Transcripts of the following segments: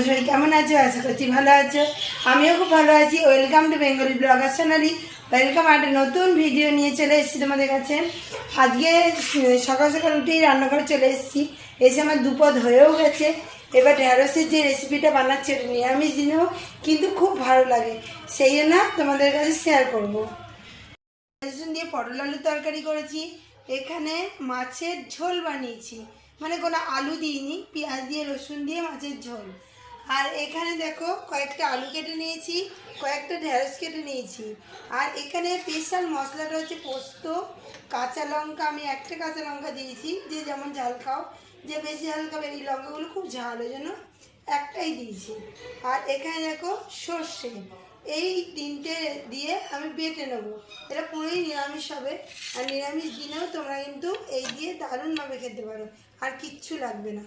সবাই কেমন আছো? আশা করছি ভালো আছো। আমিও খুব ভালো আছি। Welcome to Bengali blogger Sonali. Welcome, একটা নতুন ভিডিও নিয়ে চলে এসেছি তোমাদের কাছে। আজকে সকাল সকাল উঠেই রান্নাঘরে চলে এসেছি। এসে আমার দুপদ হয়েও গেছে। এবার ঢ্যাঁড়সের যে রেসিপিটা বানাচ্ছি ওটা নিরামিষ দিনেও কিন্তু খুব ভালো লাগে, সেই জন্য তোমাদের কাছে শেয়ার করবো। রসুন দিয়ে পটল আলু তরকারি করেছি। এখানে মাছের ঝোল বানিয়েছি, মানে কোনো আলু দিইনি, পেঁয়াজ দিয়ে রসুন দিয়ে মাছের ঝোল। আর এখানে দেখো কয়েকটা আলু কেটে নিয়েছি, কয়েকটা ঢেঁড়স কেটে নিয়েছি। আর এখানে স্পেশাল মশলাটা হচ্ছে পোস্ত, কাঁচা লঙ্কা। আমি একটা কাঁচা লঙ্কা দিয়েছি, যে যেমন ঝাল খাও, যে বেশি ঝাল খাবে এই লঙ্কাগুলো খুব ঝাল, ওই জন্য একটাই দিয়েছি। আর এখানে দেখো সর্ষে, এই তিনটে দিয়ে আমি বেটে নেবো। এটা পুরোই নিরামিষ হবে। আর নিরামিষ দিনেও তোমরা কিন্তু এই দিয়ে দারুণভাবে খেতে পারো, আর কিচ্ছু লাগবে না।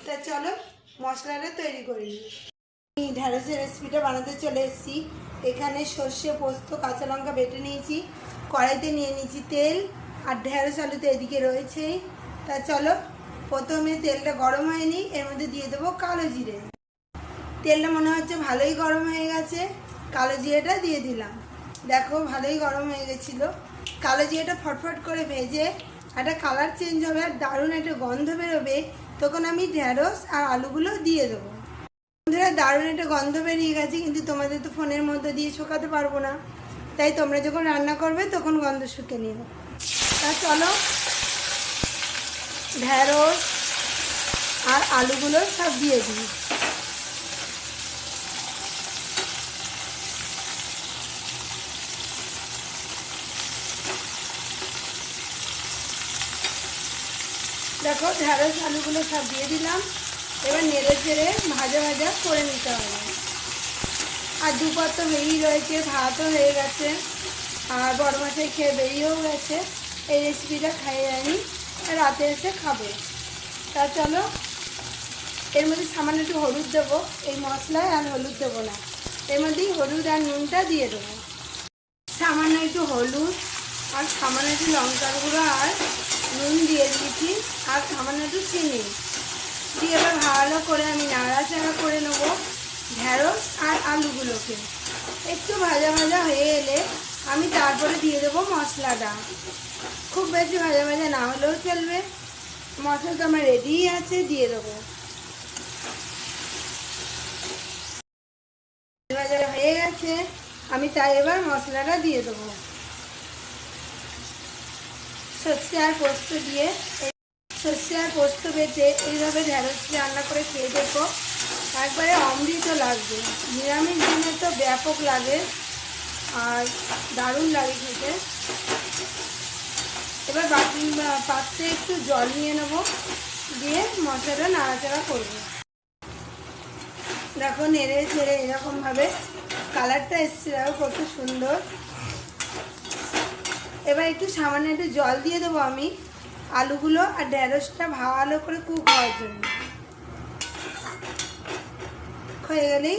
তা চলো মশলাটা তৈরি করি। আমি ঢ্যাঁড়সের রেসিপিটা বানাতে চলে এসেছি। এখানে সর্ষে, পোস্ত, কাঁচা লঙ্কা বেটে নিয়েছি। কড়াইতে নিয়ে নিয়েছি তেল, আর ঢ্যাঁড়স আলু তো এদিকে রয়েছেই। তা চলো, প্রথমে তেলটা গরম হয়নি, এর মধ্যে দিয়ে দেবো কালো জিরে। তেলটা মনে হচ্ছে ভালোই গরম হয়ে গেছে, কালো জিরেটা দিয়ে দিলাম। দেখো ভালোই গরম হয়ে গেছিলো। কালো জিরেটা ফটফট করে ভেজে একটা কালার চেঞ্জ হবে আর দারুণ একটা গন্ধ বেরোবে, তখন আমি ঢ্যাঁড়স আর আলুগুলো দিয়ে দেবো। বন্ধুরা, দারুণ একটা গন্ধ বেরিয়ে গেছে, কিন্তু তোমাদের তো ফোনের মধ্যে দিয়ে শোকাতে পারবো না, তাই তোমরা যখন রান্না করবে তখন গন্ধ শুকে নিও। তা চলো, ঢ্যাঁড়স আর আলুগুলো সব দিয়ে দিই। দেখো ঢ্যাঁড়স আলুগুলো সব দিয়ে দিলাম। এবার নেড়ে চেড়ে ভাজা ভাজা করে নিতে হবে। আর দুপুর তো বেরিয়ে রয়েছে, ভাতও হয়ে গেছে, আর বড় মাছের খেয়ে বেরিয়েও গেছে। এই রেসিপিটা খাইয়ে আমি রাতে এসে খাবো। তা চলো, এর মধ্যে সামান্য একটু হলুদ দেবো। এই মশলায় আর হলুদ দেবো না, এর মধ্যেই হলুদ আর নুনটা দিয়ে দেবো। সামান্য একটু হলুদ আর সামান্য একটু লঙ্কার গুঁড়ো আর নুন দিয়ে দিয়েছি, আর সামান্য একটু চিনি দিয়ে এবার ভালো করে আমি নাড়াচাড়া করে নেবো ঢ্যাঁড়স আর আলুগুলোকে। একটু ভাজা ভাজা হয়ে এলে আমি তারপরে দিয়ে দেবো মশলাটা। খুব বেশি ভাজা ভাজা না হলেও চলবে, মশলা তো আমার রেডিই আছে, দিয়ে দেবো। ভাজা হয়ে গেছে, আমি তাই এবার মশলাটা দিয়ে দেবো। সর্ষে আর পোস্ত দিয়ে, সর্ষে আর পোস্ত বেটে এইভাবে ঢ্যাঁড়স রান্না করে খেয়ে দেখো, একবারে অমৃত লাগবে। নিরামিষ দিনে তো ব্যাপক লাগে, আর দারুণ লাগে খেতে। এবার পাত্রে একটু জল নিয়ে নেবো, দিয়ে মশলাটা নাড়াচাড়া করবো। দেখো নেড়ে ছেড়ে এরকমভাবে কালারটা এসছে, দেখো কত সুন্দর। এবার একটু সামান্য একটু জল দিয়ে দেবো আমি আলুগুলো আর ঢ্যাঁড়সটা ভালো করে কুক হওয়ার জন্য। হয়ে গেলেই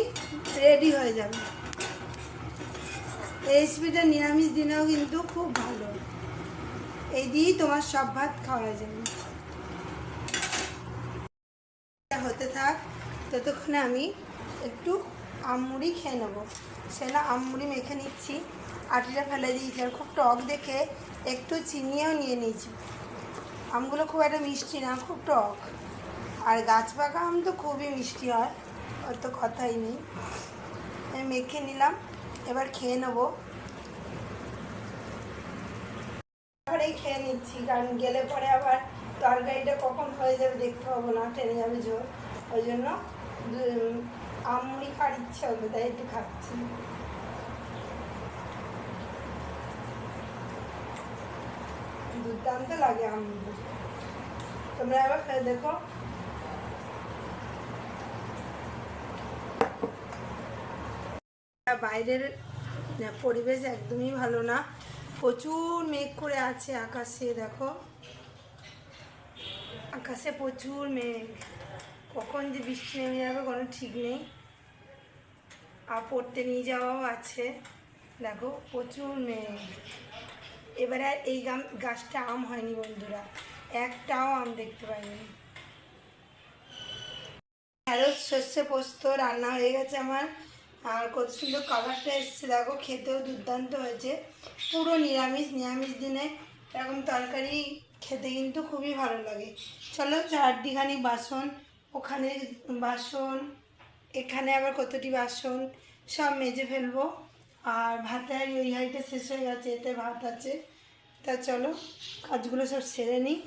রেডি হয়ে যাবে। এই রেসিপিটা নিরামিষ দিনেও কিন্তু খুব ভালো, এই দিয়েই তোমার সব ভাত খাওয়া যাবে। হতে থাক, ততক্ষণে আমি একটু আমমুড়ি খেয়ে নেবো। সেটা আমমুড়ি মেখে নিচ্ছি। আটিটা ফেলে দিয়েছি, আর খুব টক দেখে একটু চিনিও নিয়ে নিয়েছি। আমগুলো খুব একটা মিষ্টি না, খুব টক। আর গাছ পাকা আম তো খুবই মিষ্টি হয়, ওর তো কথাই নেই। আমি মেখে নিলাম, এবার খেয়ে নেবো। এবারেই খেয়ে নিচ্ছি, কারণ গেলে পরে আবার তরকারিটা কখন হয়ে যাবে দেখতে পাবো না, টেনে যাবে ঝোল। ওই জন্য আমুড়ি খাওয়ার ইচ্ছা হতো, তাই একটু খাচ্ছি। দুর্দান্ত লাগে আমুড়ি, তোমরা এবার খেয়ে দেখো। বাইরের পরিবেশ একদমই ভালো না, প্রচুর মেঘ করে আছে আকাশে। দেখো আকাশে প্রচুর মেঘ, কখন যে বৃষ্টি নেমে যাবে কোনো ঠিক নেই। আর পড়তে নিয়ে যাওয়াও আছে। দেখো প্রচুর মেঘ। এবারে এই গাছটা আম হয়নি বন্ধুরা, একটাও আম দেখতে পাইনি। ঢেঁড়স সর্ষে পোস্ত রান্না হয়ে গেছে আমার। আর কত সুন্দর কালারটা এসছে দেখো, খেতেও দুর্দান্ত হয়েছে। পুরো নিরামিষ, নিরামিষ দিনে এরকম তরকারি খেতে কিন্তু খুবই ভালো লাগে। চলো চারদিখানি বাসন, ওখানে বাসন, এখানে আবার কতটি বাসন সব মেজে ফেলবো। আর ভাতের ওই হাঁড়িটা শেষ হয়ে গেছে, এতে ভাত আছে। তা চলো কাজগুলো সব সেরে নিই।